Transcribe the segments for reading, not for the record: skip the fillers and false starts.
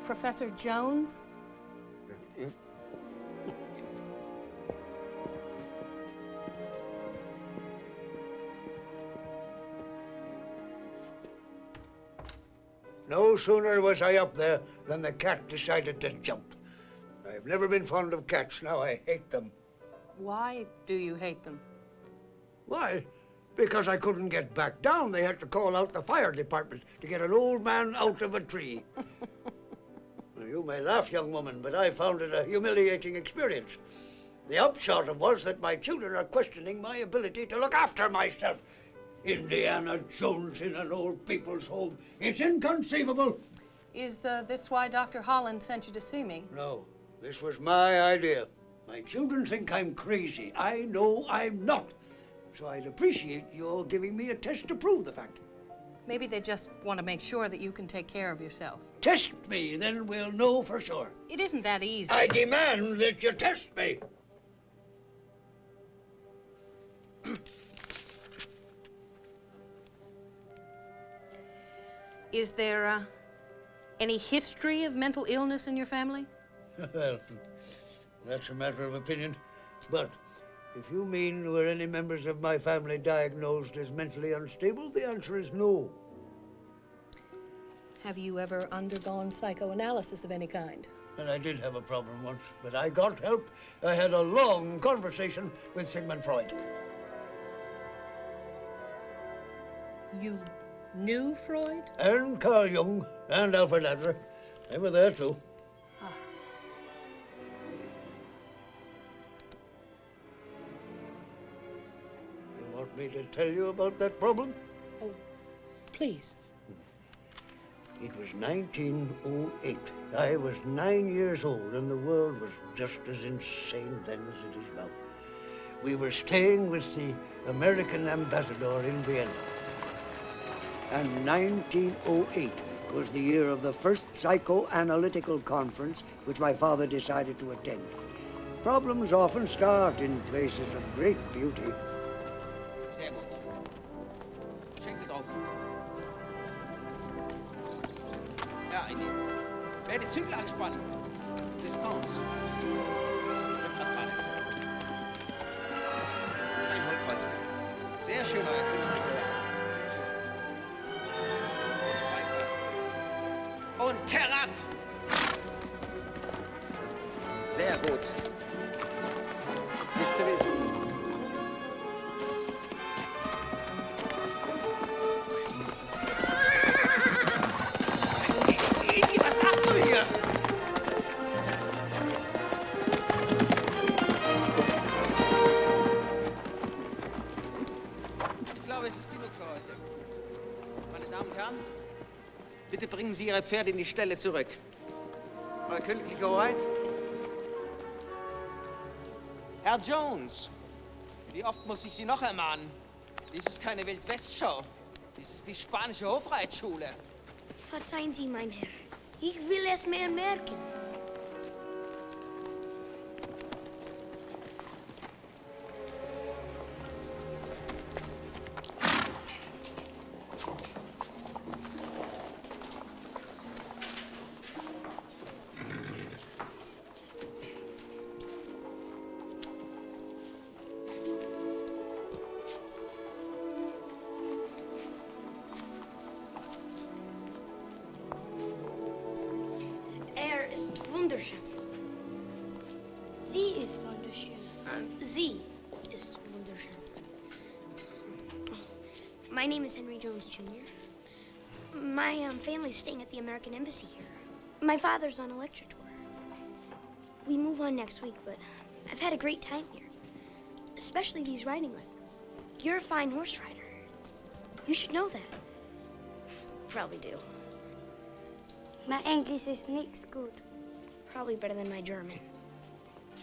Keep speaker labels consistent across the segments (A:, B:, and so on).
A: Professor Jones?
B: No sooner was I up there than the cat decided to jump. I've never been fond of cats. Now I hate them.
A: Why do you hate them?
B: Why? Because I couldn't get back down. They had to call out the fire department to get an old man out of a tree. Well, you may laugh, young woman, but I found it a humiliating experience. The upshot of was that my children are questioning my ability to look after myself. Indiana Jones in an old people's home. It's inconceivable.
A: Is this why Dr. Holland sent you to see me?
B: No, this was my idea. My children think I'm crazy. I know I'm not. So I'd appreciate you all giving me a test to prove the fact.
A: Maybe they just want to make sure that you can take care of yourself.
B: Test me, then we'll know for sure.
A: It isn't that easy.
B: I demand that you test me.
A: Is there any history of mental illness in your family?
B: Well, that's a matter of opinion. But if you mean were any members of my family diagnosed as mentally unstable, the answer is no.
A: Have you ever undergone psychoanalysis of any kind?
B: And I did have a problem once, but I got help. I had a long conversation with Sigmund Freud.
A: You knew Freud?
B: And Carl Jung, and Alfred Adler. They were there too.
A: Ah.
B: You want me to tell you about that problem?
A: Oh, please.
B: It was 1908. I was 9 years old, and the world was just as insane then as it is now. We were staying with the American ambassador in Vienna. And 1908 was the year of the first psychoanalytical conference which my father decided to attend. Problems often start in places of great beauty.
C: Sehr gut. Schenkel drauf. Ja, Indy. Werde Zügel anspannen. Distanz. Kein Holzkreuz. Sehr schön, euer König. Und herab! Sehr gut. Nicht zu wild. Indy, was machst du hier? Ich glaube, es ist genug für heute. Meine Damen und Herren, bitte bringen Sie Ihre Pferde in die Ställe zurück. Euer Königliche Hoheit. Herr Jones, wie oft muss ich Sie noch ermahnen? Dies ist keine Wildwestschau. Dies ist die spanische Hofreitschule.
D: Verzeihen Sie, mein Herr. Ich will es mehr merken. Wunderschön. Sie ist wunderschön. Sie ist wunderschön. My name is Henry Jones, Jr. My family's staying at the American Embassy here. My father's on a lecture tour. We move on next week, but I've had a great time here. Especially these riding lessons. You're a fine horse rider. You should know that. Probably do.
E: My English is nicht good.
D: Probably better than my German.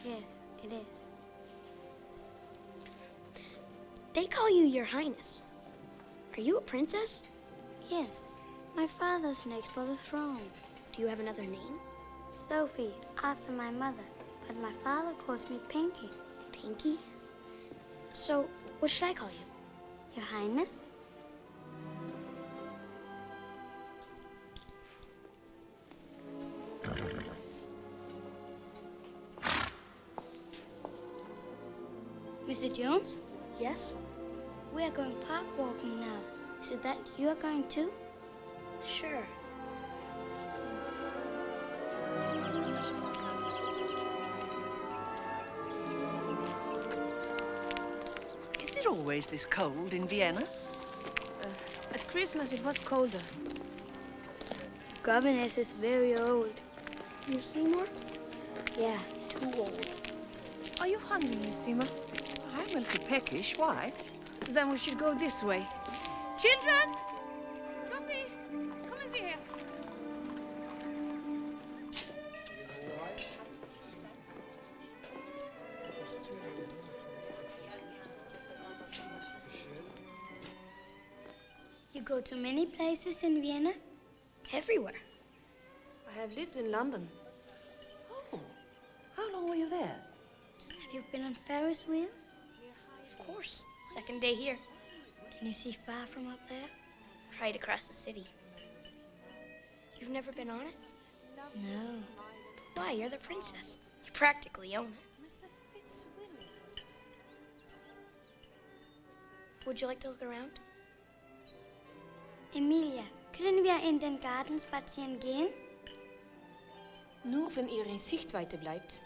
E: Yes, it is.
D: They call you Your Highness. Are you a princess?
E: Yes. My father's next for the throne.
D: Do you have another name?
E: Sophie, after my mother. But my father calls me Pinky.
D: Pinky? So, what should I call you?
E: Your Highness? Mr. Jones,
D: Yes?
E: we are going park walking now. Is it that you are going too?
D: Sure.
F: Is it always this cold in Vienna?
A: At Christmas, it was colder.
E: Governess is very old.
D: You Seymour? Yeah, too old.
A: Are you hungry, Miss Seymour?
F: I'm a little peckish. Why?
A: Then we should go this way. Children! Sophie, come and see here.
E: You go to many places in Vienna?
D: Everywhere.
A: I have lived in London.
F: Oh, how long were you there?
E: Have you been on Ferris wheel?
D: Of course. Second day here.
E: Can you see far from up there?
D: Right across the city. You've never been on it?
E: No.
D: Why? You're the princess. You practically own it.
A: Mr. Fitzwilliam.
D: Would you like to look around?
E: Emilia, können wir in den Garten spazieren gehen?
A: Nur wenn ihr in Sichtweite bleibt.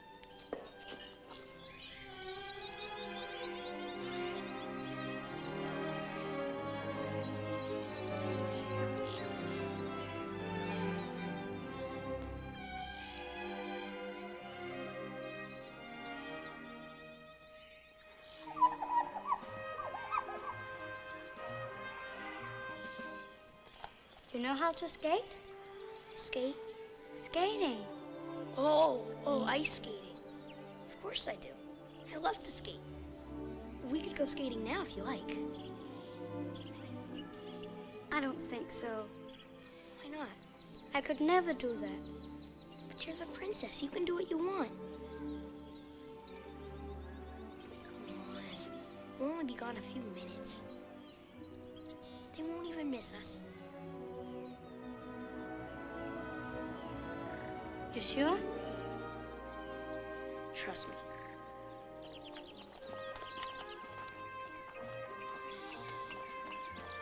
E: You know how to skate?
D: Skate?
E: Skating.
D: Oh, ice skating. Of course I do. I love to skate. We could go skating now if you like.
E: I don't think so.
D: Why not?
E: I could never do that.
D: But you're the princess. You can do what you want. Come on. We'll only be gone a few minutes. They won't even miss us.
E: You sure?
D: Trust me.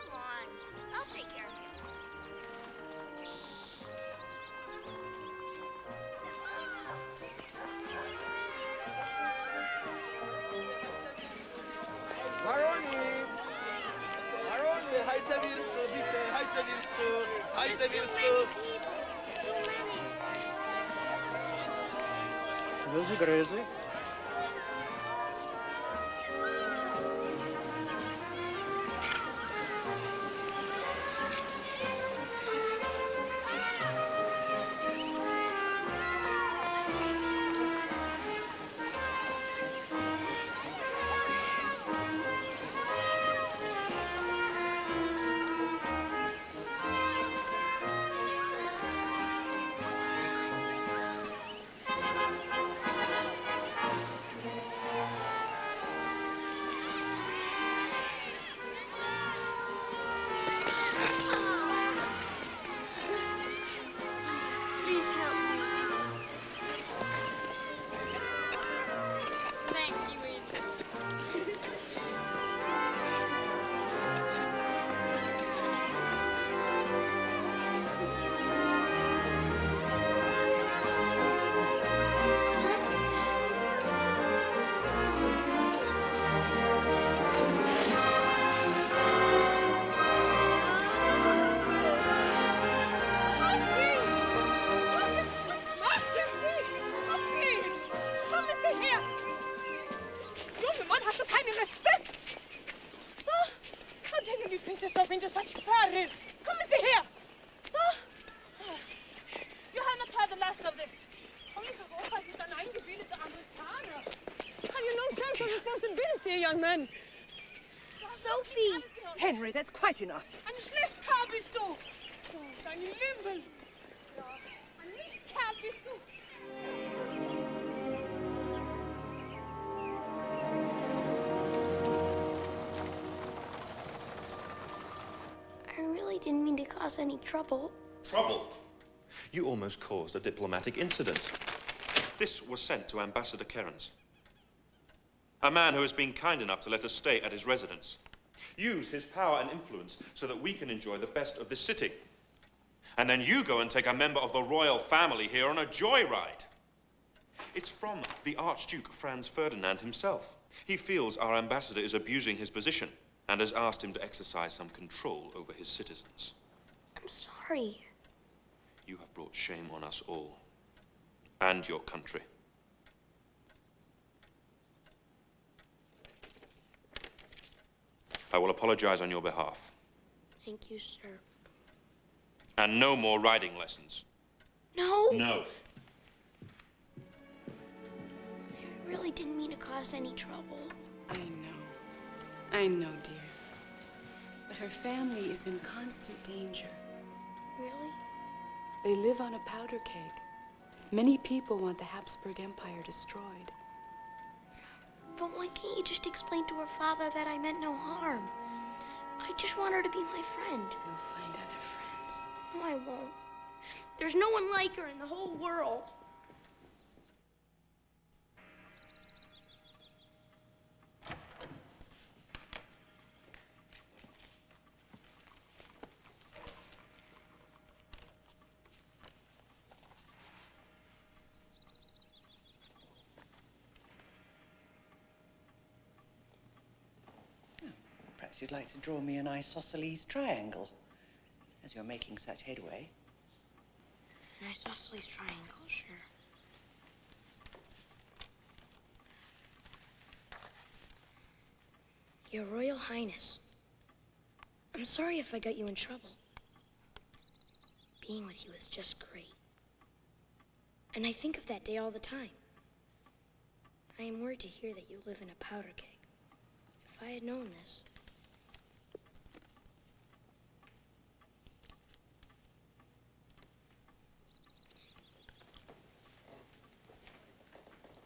D: Come on. I'll take care of you.
G: Baroni, heißer willst du, bitte, heißer willst du, heißer willst du.
B: Grüße, Grüße.
D: Please help me. Thank you, Andy.
A: Yourself into such peril. Come and see here. So, you have not heard the last of this. Only Europa ist ein eingebildeter Amerikaner. Have you no sense of responsibility, young man?
D: Sophie!
F: Henry, that's quite enough.
A: Ein Schlechtkar bist du. So, dein Lümmel. Ja, ein Mistkerl bist du.
D: I really didn't mean to cause any trouble.
H: Trouble? You almost caused a diplomatic incident. This was sent to Ambassador Kerens. A man who has been kind enough to let us stay at his residence. Use his power and influence so that we can enjoy the best of this city. And then you go and take a member of the royal family here on a joyride. It's from the Archduke Franz Ferdinand himself. He feels our ambassador is abusing his position and has asked him to exercise some control over his citizens.
D: I'm sorry.
H: You have brought shame on us all, and your country. I will apologize on your behalf.
D: Thank you, sir.
H: And no more riding lessons.
D: No?
H: No.
D: I really didn't mean to cause any trouble.
F: I know, dear. But her family is in constant danger.
D: Really?
F: They live on a powder keg. Many people want the Habsburg Empire destroyed.
D: But why can't you just explain to her father that I meant no harm? I just want her to be my friend.
F: You'll find other friends.
D: No, I won't. There's no one like her in the whole world.
I: Perhaps you'd like to draw me an isosceles triangle, as you're making such headway.
D: An isosceles triangle, sure. Your Royal Highness, I'm sorry if I got you in trouble. Being with you is just great. And I think of that day all the time. I am worried to hear that you live in a powder keg. If I had known this...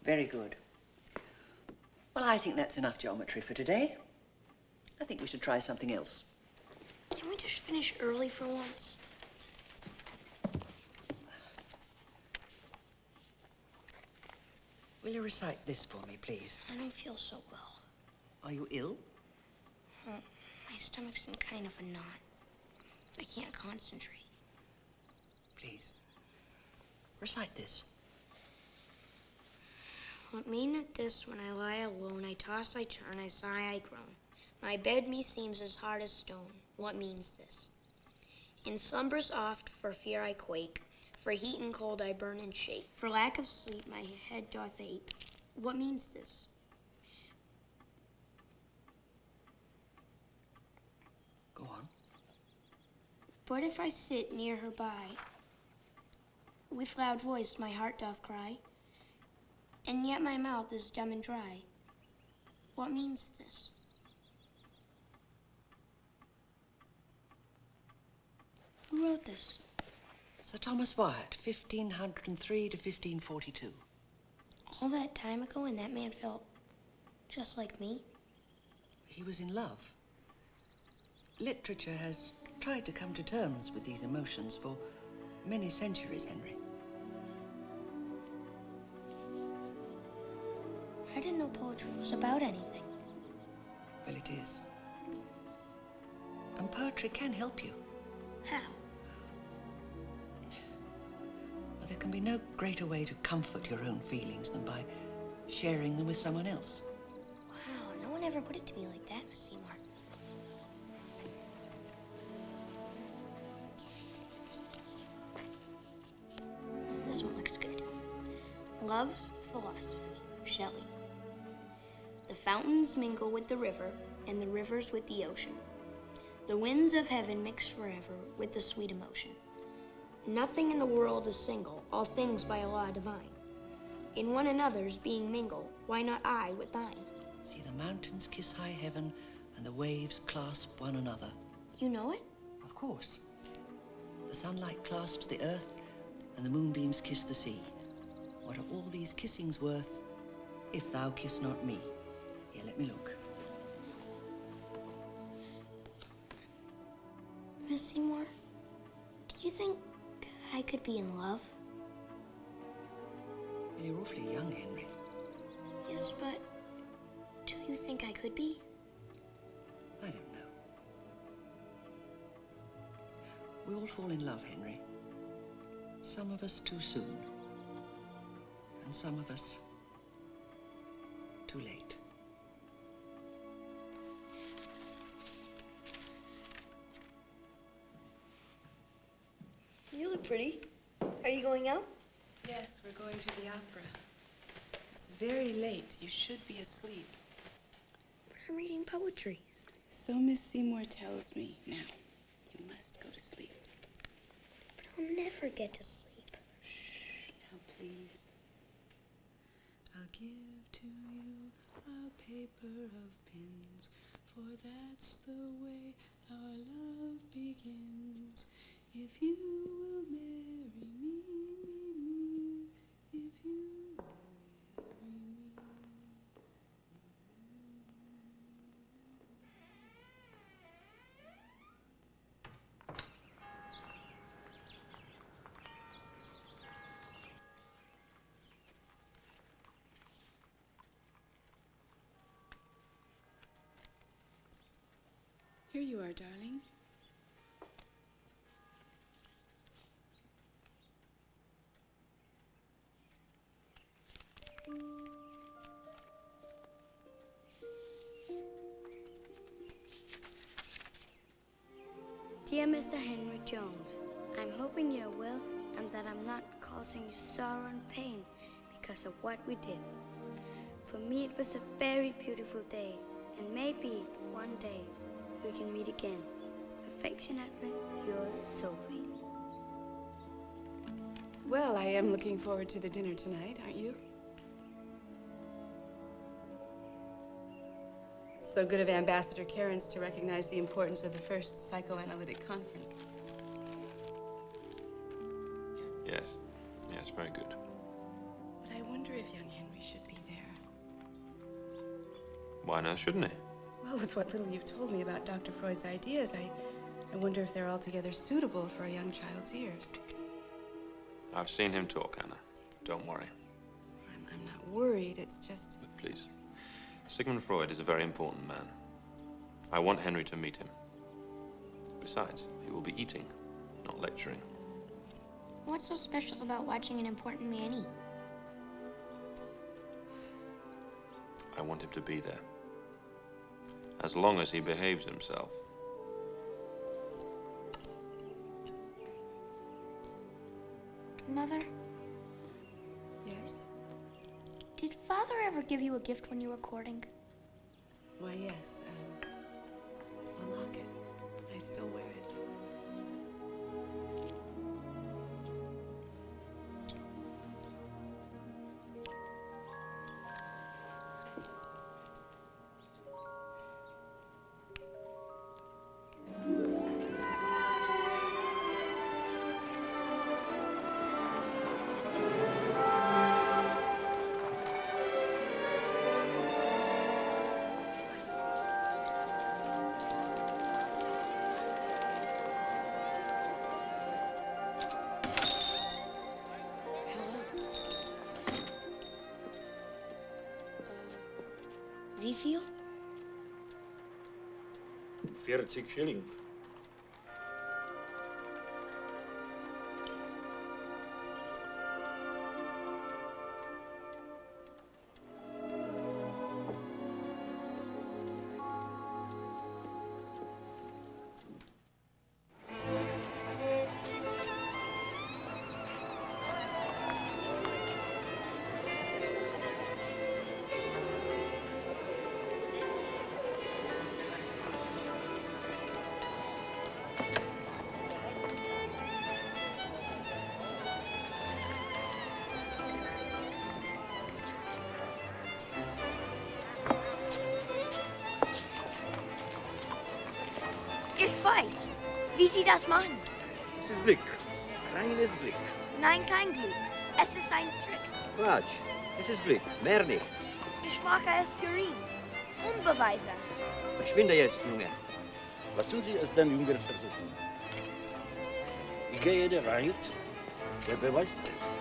I: Very good. Well, I think that's enough geometry for today. I think we should try something else.
D: Can we just finish early for once?
I: Will you recite this for me, please?
D: I don't feel so well.
I: Are you ill?
D: My stomach's in kind of a knot. I can't concentrate.
I: Please. Recite this.
D: What meaneth this when I lie alone? I toss, I turn, I sigh, I groan. My bed me seems as hard as stone. What means this? In slumbers oft, for fear I quake. For heat and cold I burn and shake. For lack of sleep my head doth ache. What means this?
I: Go on.
D: But if I sit near her by, with loud voice my heart doth cry, and yet my mouth is dumb and dry. What means this? Who wrote this?
I: Sir Thomas Wyatt, 1503 to 1542.
D: All that time ago, and that man felt just like me?
I: He was in love. Literature has tried to come to terms with these emotions for many centuries, Henry.
D: I didn't know poetry was about anything.
I: Well, it is. And poetry can help you.
D: How?
I: Well, there can be no greater way to comfort your own feelings than by sharing them with someone else.
D: Wow, no one ever put it to me like that, Miss Seymour. This one looks good. Love's philosophy, Shelley. The fountains mingle with the river, and the rivers with the ocean. The winds of heaven mix forever with the sweet emotion. Nothing in the world is single, all things by a law divine. In one another's being mingle, why not I with thine?
I: See the mountains kiss high heaven, and the waves clasp one another.
D: You know it?
I: Of course. The sunlight clasps the earth, and the moonbeams kiss the sea. What are all these kissings worth, if thou kiss not me? Here, let me look.
D: Miss Seymour, do you think I could be in love?
I: Well, you're awfully young, Henry.
D: Yes, but you think I could be?
I: I don't know. We all fall in love, Henry. Some of us too soon. And some of us too late.
J: You look pretty. Are you going out?
F: Yes, we're going to the opera. It's very late. You should be asleep.
D: But I'm reading poetry.
F: So Miss Seymour tells me. Now, you must go to sleep.
D: But I'll never get to sleep.
F: Shh, now please.
I: I'll give to you a paper of pins, for that's the way our love begins. If you will marry me, if you will marry me.
F: Here you are, darling.
E: Dear Mr. Henry Jones, I'm hoping you're well and that I'm not causing you sorrow and pain because of what we did. For me, it was a very beautiful day, and maybe one day we can meet again. Affectionately, yours, Sophie.
F: Well, I am looking forward to the dinner tonight, aren't you? It's so good of Ambassador Cairns to recognize the importance of the first psychoanalytic conference.
H: Yes. Yes, very good.
F: But I wonder if young Henry should be there.
H: Why not, shouldn't he?
F: Well, with what little you've told me about Dr. Freud's ideas, I wonder if they're altogether suitable for a young child's ears.
H: I've seen him talk, Anna. Don't worry.
F: I'm not worried, it's just...
H: But please. Sigmund Freud is a very important man. I want Henry to meet him. Besides, he will be eating, not lecturing.
D: What's so special about watching an important man eat?
H: I want him to be there. As long as he behaves himself.
D: Mother,
F: Yes?
D: did Father ever give you a gift when you were courting?
F: Why, yes. A locket. I still wear it.
D: Wie viel?
B: 40 shilling.
D: Ich weiß. Wie Sie das machen?
B: Es ist Glück. Reines Glück.
D: Nein, kein Glück. Es ist ein Trick.
B: Quatsch. Es ist Glück. Mehr nichts.
D: Ich mag es Urin. Unbeweis es.
B: Verschwinde jetzt, Junge.
K: Lassen Sie es den Jünger versuchen. Ich gehe der Wahrheit, der Beweis ist.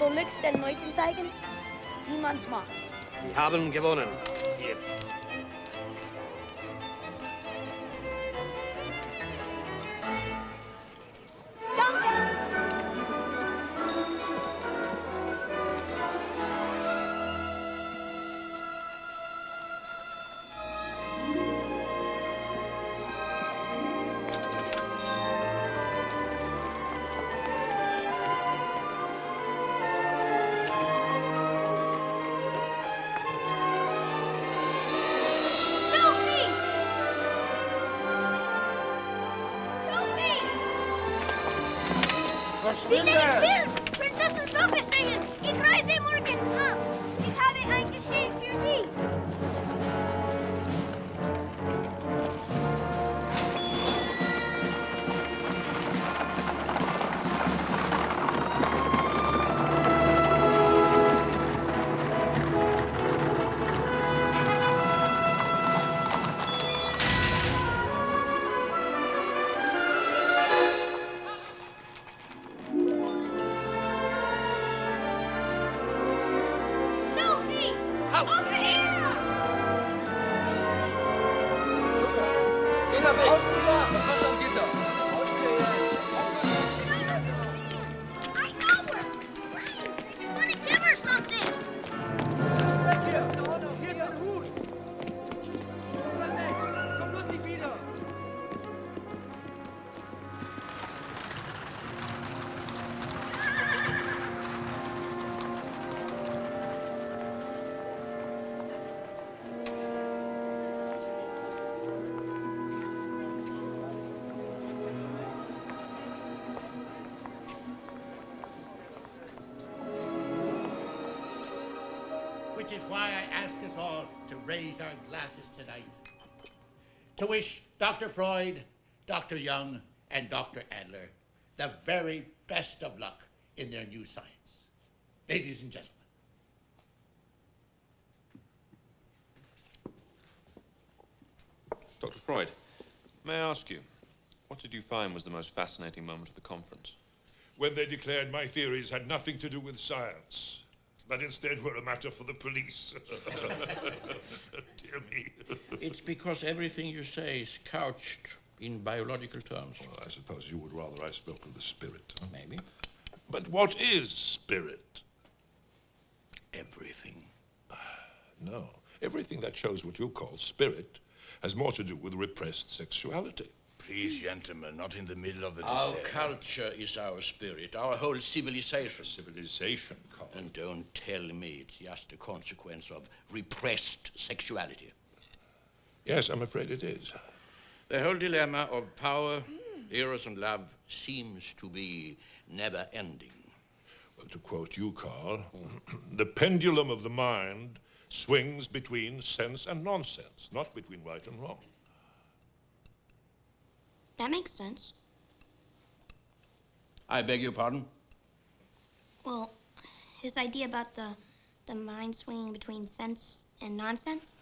D: soll ich den Leuten zeigen, wie man's macht.
L: Sie haben gewonnen. Hier.
D: Verschwinde! Prinzessin Sophie singen! Ich reise morgen! Ich habe ein Geschenk für Sie!
M: Which is why I ask us all to raise our glasses tonight. To wish Dr. Freud, Dr. Jung, and Dr. Adler the very best of luck in their new science. Ladies and gentlemen.
H: Dr. Freud, may I ask you, what did you find was the most fascinating moment of the conference?
N: When they declared my theories had nothing to do with science, that instead were a matter for the police. Dear me.
M: It's because everything you say is couched in biological terms.
N: Well, I suppose you would rather I spoke of the spirit.
M: Maybe.
N: But what is spirit?
M: Everything.
N: No. Everything that shows what you call spirit has more to do with repressed sexuality.
K: Please, gentlemen, not in the middle of the
M: Our
K: dessert.
M: culture is our spirit, our whole civilization.
N: Civilization, Carl.
M: And don't tell me it's just a consequence of repressed sexuality.
N: Yes, I'm afraid it is.
M: The whole dilemma of power, eros, and love seems to be never-ending.
N: Well, to quote you, Carl, the pendulum of the mind swings between sense and nonsense, not between right and wrong.
D: That makes sense.
M: I beg your pardon?
D: Well, his idea about the mind swinging between sense and nonsense?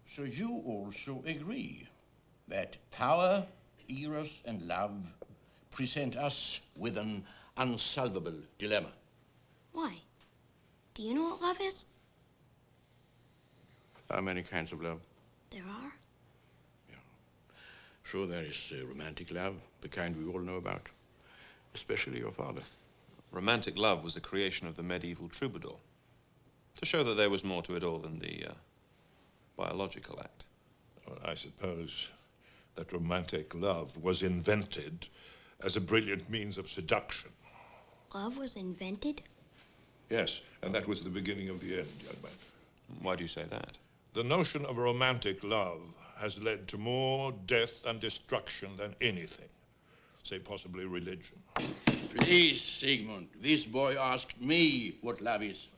M: So you also agree that power, eros, and love present us with an unsolvable dilemma?
D: Why? Do you know what love is?
M: There are many kinds of love.
D: There are?
M: Sure, there is romantic love, the kind we all know about, especially your father.
H: Romantic love was a creation of the medieval troubadour, to show that there was more to it all than the biological act.
N: Well, I suppose that romantic love was invented as a brilliant means of seduction.
D: Love was invented?
N: Yes, and that was the beginning of the end, young man.
H: Why do you say that?
N: The notion of romantic love has led to more death and destruction than anything, say possibly religion.
M: Please, Sigmund, this boy asked me what love is.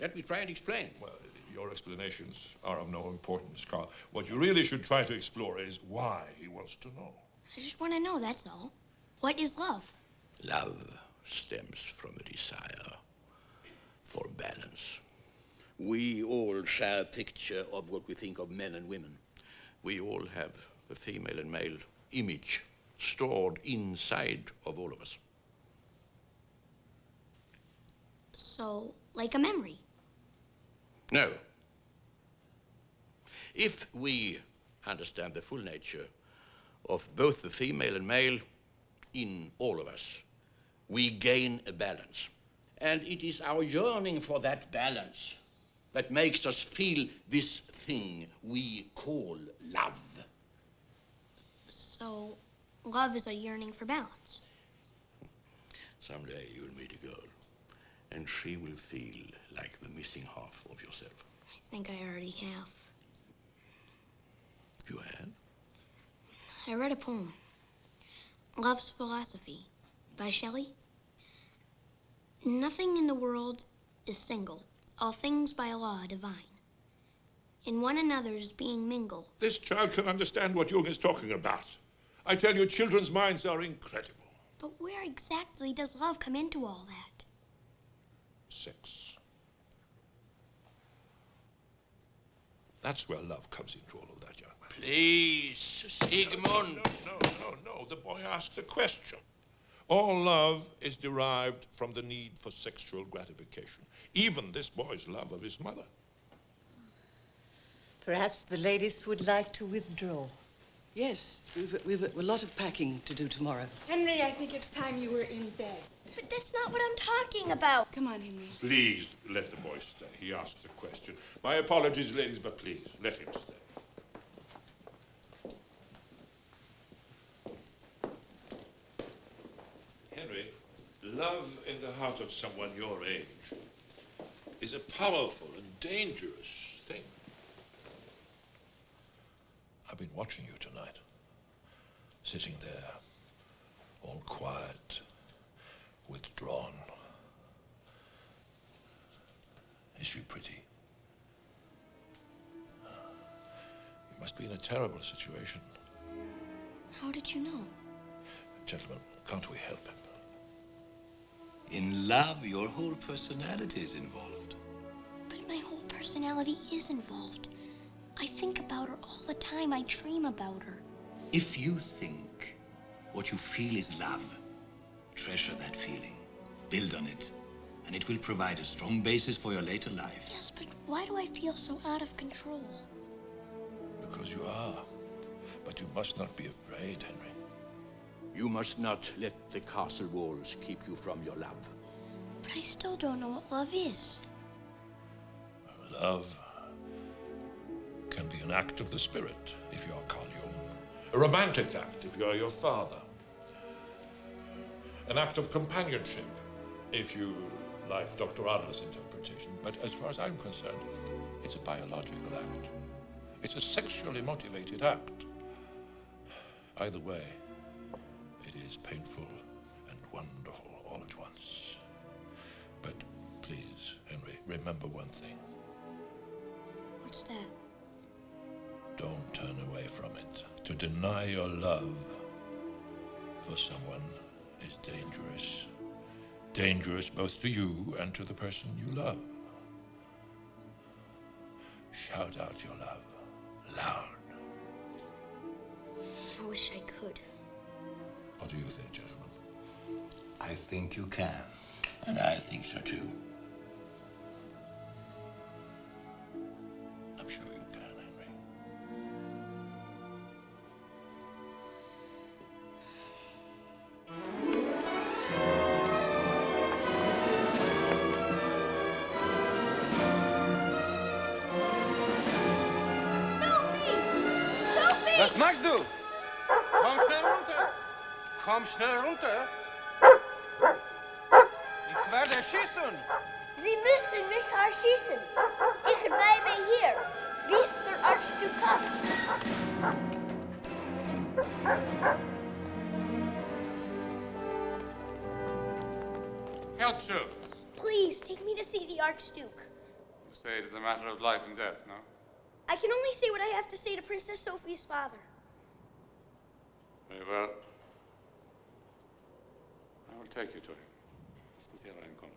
M: Let me try and explain.
N: Well, your explanations are of no importance, Carl. What you really should try to explore is why he wants to know.
D: I just want to know, that's all. What is love?
M: Love stems from a desire for balance. We all share a picture of what we think of men and women. We all have a female and male image stored inside of all of us.
D: So, like a memory?
M: No. If we understand the full nature of both the female and male in all of us, we gain a balance. And it is our yearning for that balance that makes us feel this thing we call love.
D: So, love is a yearning for balance.
M: Someday you'll meet a girl, and she will feel like the missing half of yourself.
D: I think I already have.
M: You have?
D: I read a poem, Love's Philosophy, by Shelley. Nothing in the world is single, all things by law divine. In one another's being mingle.
N: This child can understand what Jung is talking about. I tell you, children's minds are incredible.
D: But where exactly does love come into all that?
N: Sex. That's where love comes into all of that, young man.
M: Please, Sigmund.
N: No. The boy asked a question. All love is derived from the need for sexual gratification. Even this boy's love of his mother.
O: Perhaps the ladies would like to withdraw.
I: Yes, we've a lot of packing to do tomorrow.
F: Henry, I think it's time you were in bed.
D: But that's not what I'm talking about.
F: Come on, Henry.
N: Please, let the boy stay. He asked a question. My apologies, ladies, but please, let him stay. Henry, love in the heart of someone your age is a powerful and dangerous thing. I've been watching you tonight, sitting there, all quiet, withdrawn. Is she pretty? You must be in a terrible situation.
D: How did you know?
N: Gentlemen, can't we help him?
P: In love, your whole personality is involved.
D: But my whole personality is involved. I think about her all the time. I dream about her.
P: If you think what you feel is love, treasure that feeling, build on it, and it will provide a strong basis for your later life.
D: Yes, but why do I feel so out of control?
N: Because you are. But you must not be afraid, Henry.
M: You must not let the castle walls keep you from your love.
D: But I still don't know what love is.
N: Love can be an act of the spirit, if you are Carl Jung. A romantic act, if you are your father. An act of companionship, if you like Dr. Adler's interpretation. But as far as I'm concerned, it's a biological act. It's a sexually motivated act. Either way, it is painful and wonderful all at once. But please, Henry, remember one thing.
D: What's that?
N: Don't turn away from it. To deny your love for someone is dangerous. Dangerous both to you and to the person you love. Shout out your love loud.
D: I wish I could.
N: What do you think, gentlemen?
P: I think you can.
M: And I think so too.
N: I'm sure you can, Henry.
Q: Was machst du? Komm schnell runter! Komm schnell runter! Ich werde schießen!
R: Sie müssen mich erschießen. Ich bleibe hier, bis der Arzt kommt.
S: Herr Jones,
R: Please, take me to see the Archduke.
S: you say it is a matter of life and death, no?
R: I can only say what I have to say to Princess Sophie's father.
S: Very well. I will take you to him. Lassen Sie hereinkommen.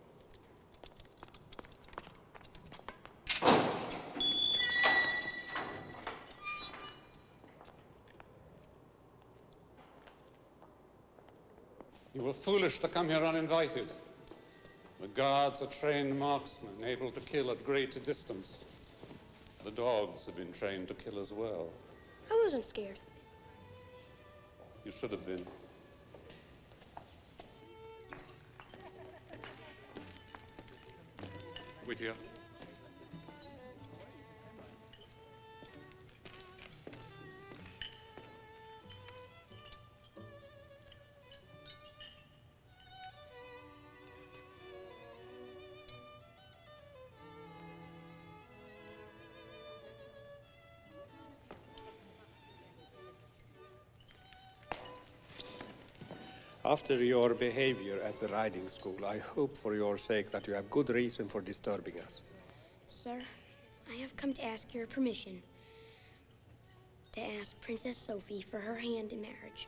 S: You were foolish to come here uninvited. The guards are trained marksmen, able to kill at great distance. The dogs have been trained to kill as well.
D: I wasn't scared.
S: You should have been. Wait here.
L: After your behavior at the riding school, I hope for your sake that you have good reason for disturbing us.
D: Sir, I have come to ask your permission to ask Princess Sophie for her hand in marriage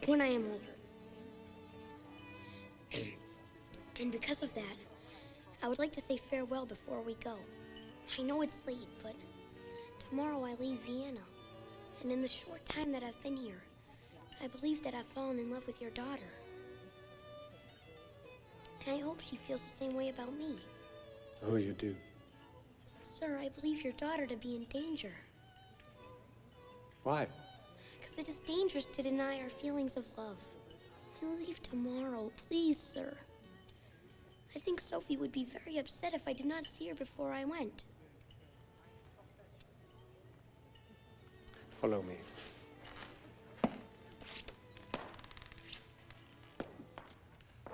D: when I am older. And because of that, I would like to say farewell before we go. I know it's late, but tomorrow I leave Vienna. And in the short time that I've been here, I believe that I've fallen in love with your daughter. And I hope she feels the same way about me.
L: Oh, you do?
D: Sir, I believe your daughter to be in danger.
L: Why?
D: Because it is dangerous to deny our feelings of love. We leave tomorrow, please, sir. I think Sophie would be very upset if I did not see her before I went.
L: Follow me.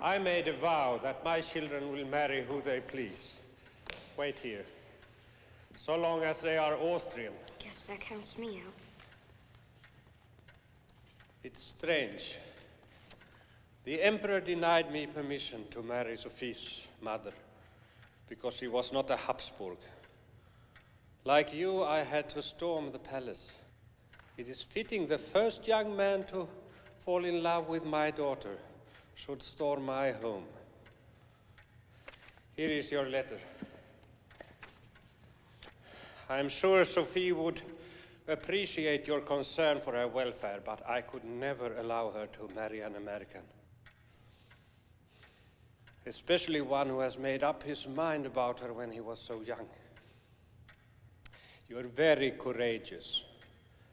L: I made a vow that my children will marry who they please. Wait here. So long as they are Austrian.
D: Guess that counts me out.
L: It's strange. The Emperor denied me permission to marry Sophie's mother because she was not a Habsburg. Like you, I had to storm the palace. It is fitting the first young man to fall in love with my daughter should storm my home. Here is your letter. I am sure Sophie would appreciate your concern for her welfare, but I could never allow her to marry an American. Especially one who has made up his mind about her when he was so young. You are very courageous,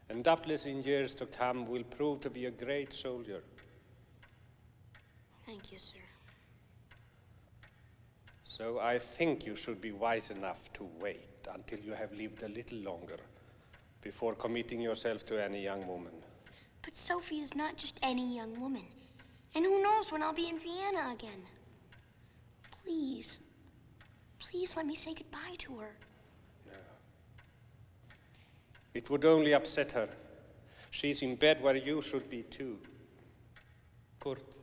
L: and doubtless in years to come will prove to be a great soldier.
D: Thank you, sir.
L: So I think you should be wise enough to wait until you have lived a little longer before committing yourself to any young woman.
D: But Sophie is not just any young woman. And who knows when I'll be in Vienna again. Please, please let me say goodbye to her.
L: No. It would only upset her. She's in bed where you should be too. Kurt,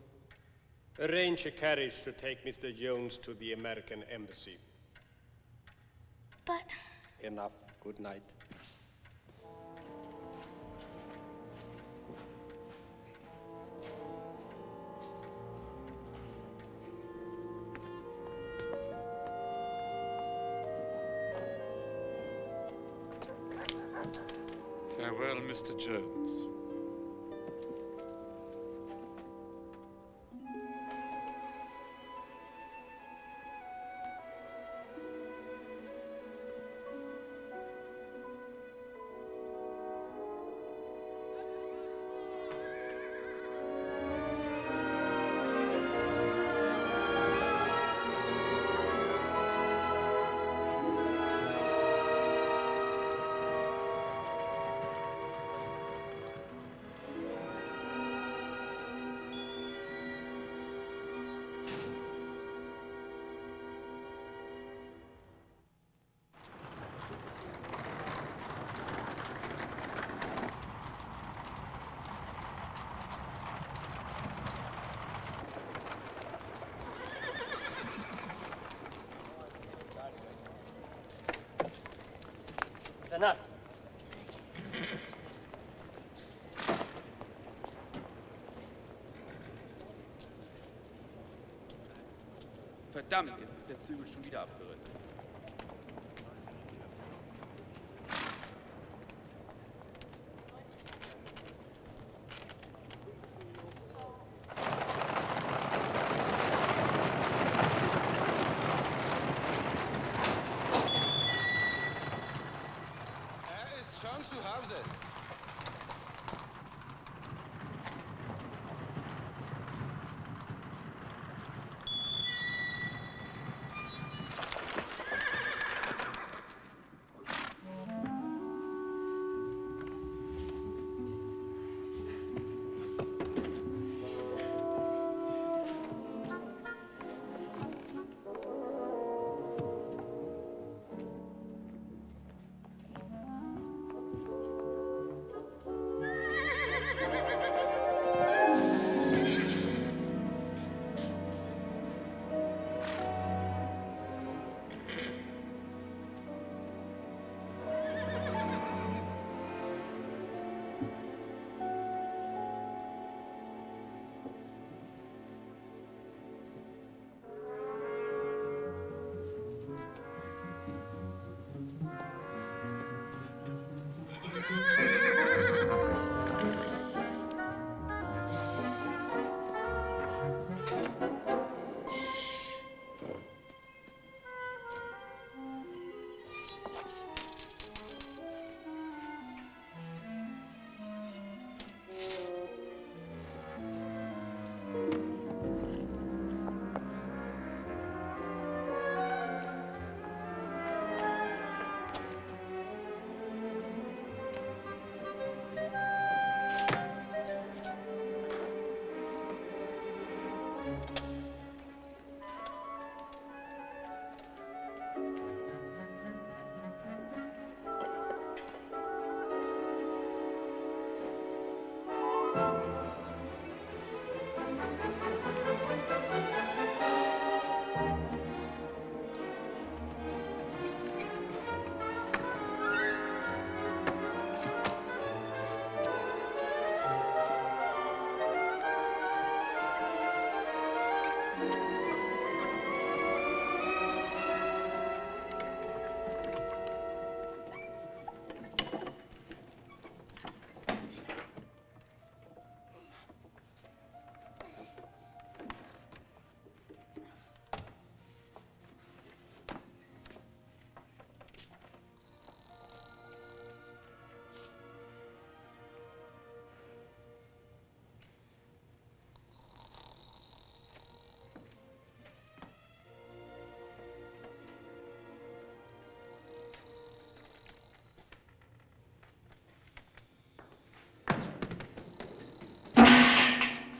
L: arrange a carriage to take Mr. Jones to the American embassy.
D: But...
L: Enough. Good night.
S: Farewell, Mr. Jones.
T: Enough.
Q: Verdammt, jetzt ist der Zügel schon wieder abgerissen. Schon zu Hause.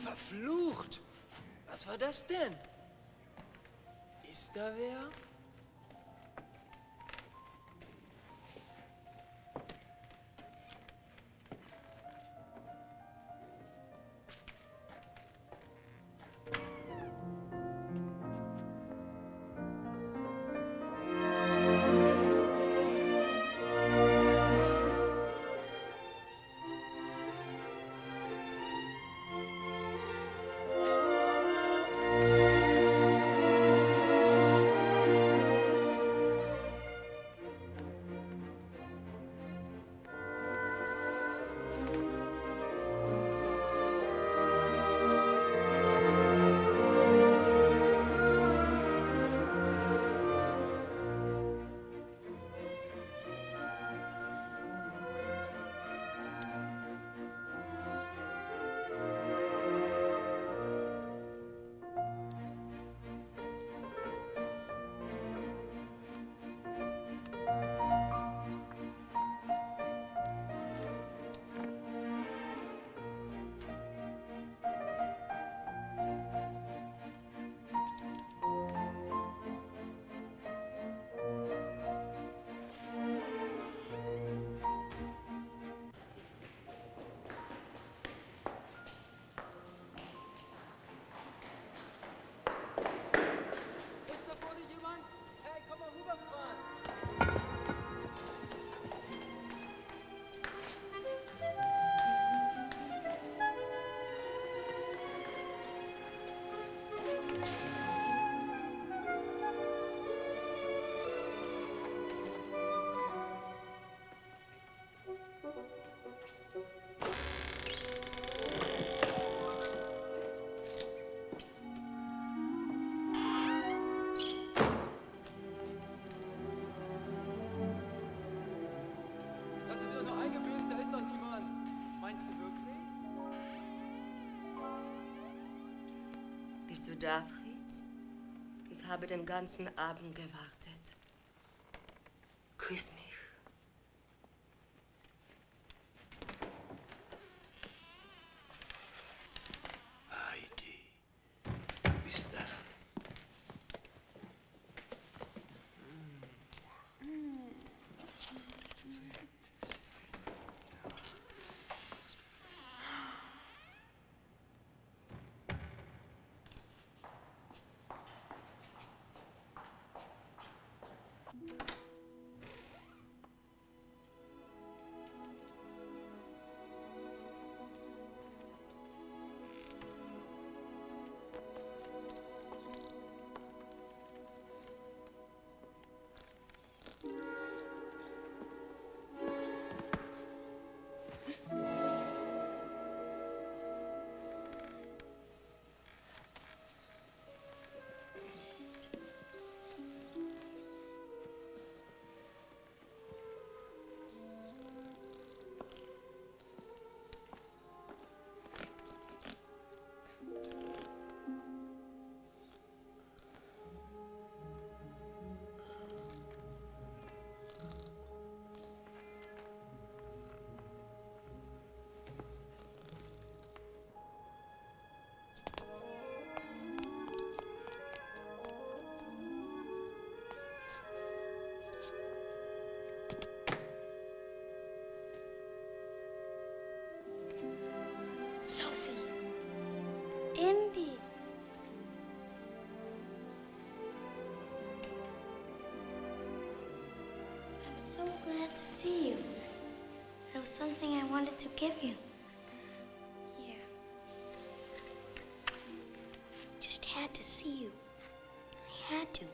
T: Verflucht! Was war das denn? Ist da wer?
U: Bist du da, Fritz? Ich habe den ganzen Abend gewartet. Küss mich.
P: Bist da.
E: Sophie. Indy. I'm so glad to see you. There was something I wanted to give you. Here.
D: Just had to see you. I had to.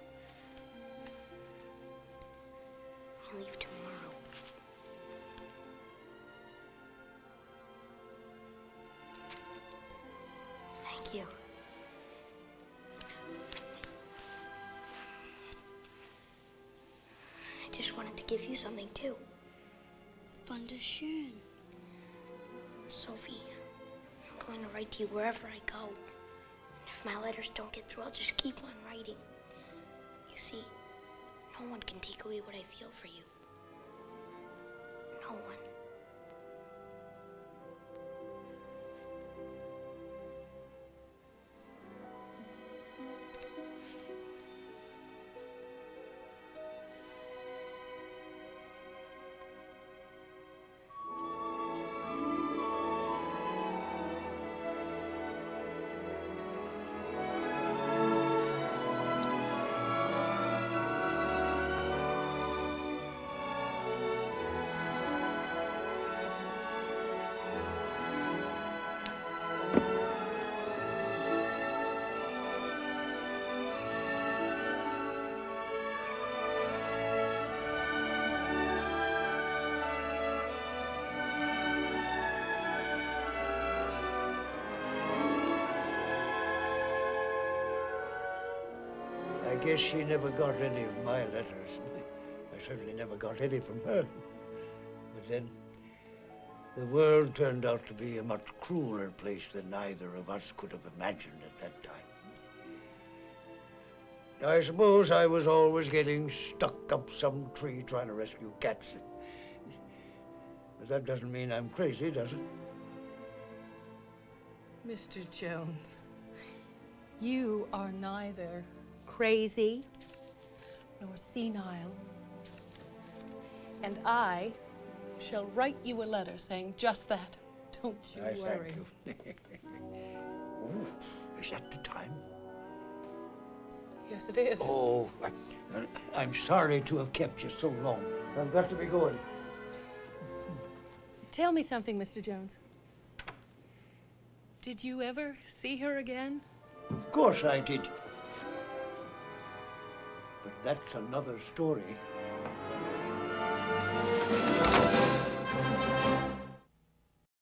D: I leave tomorrow. Thank you. I just wanted to give you something too.
E: Wunderschön.
D: Sophie, I'm going to write to you wherever I go. And if my letters don't get through, I'll just keep on writing. You see, no one can take away what I feel for you. No one.
B: I guess she never got any of my letters. I certainly never got any from her. But then, the world turned out to be a much crueler place than either of us could have imagined at that time. I suppose I was always getting stuck up some tree trying to rescue cats. But that doesn't mean I'm crazy, does it?
A: Mr. Jones, you are neither crazy nor senile. And I shall write you a letter saying just that. Don't you worry.
B: Thank you. Ooh, is that the time?
A: Yes, it is.
B: Oh, I'm sorry to have kept you so long. I've got to be going.
A: Tell me something, Mr. Jones. Did you ever see her again?
B: Of course I did. But that's another story.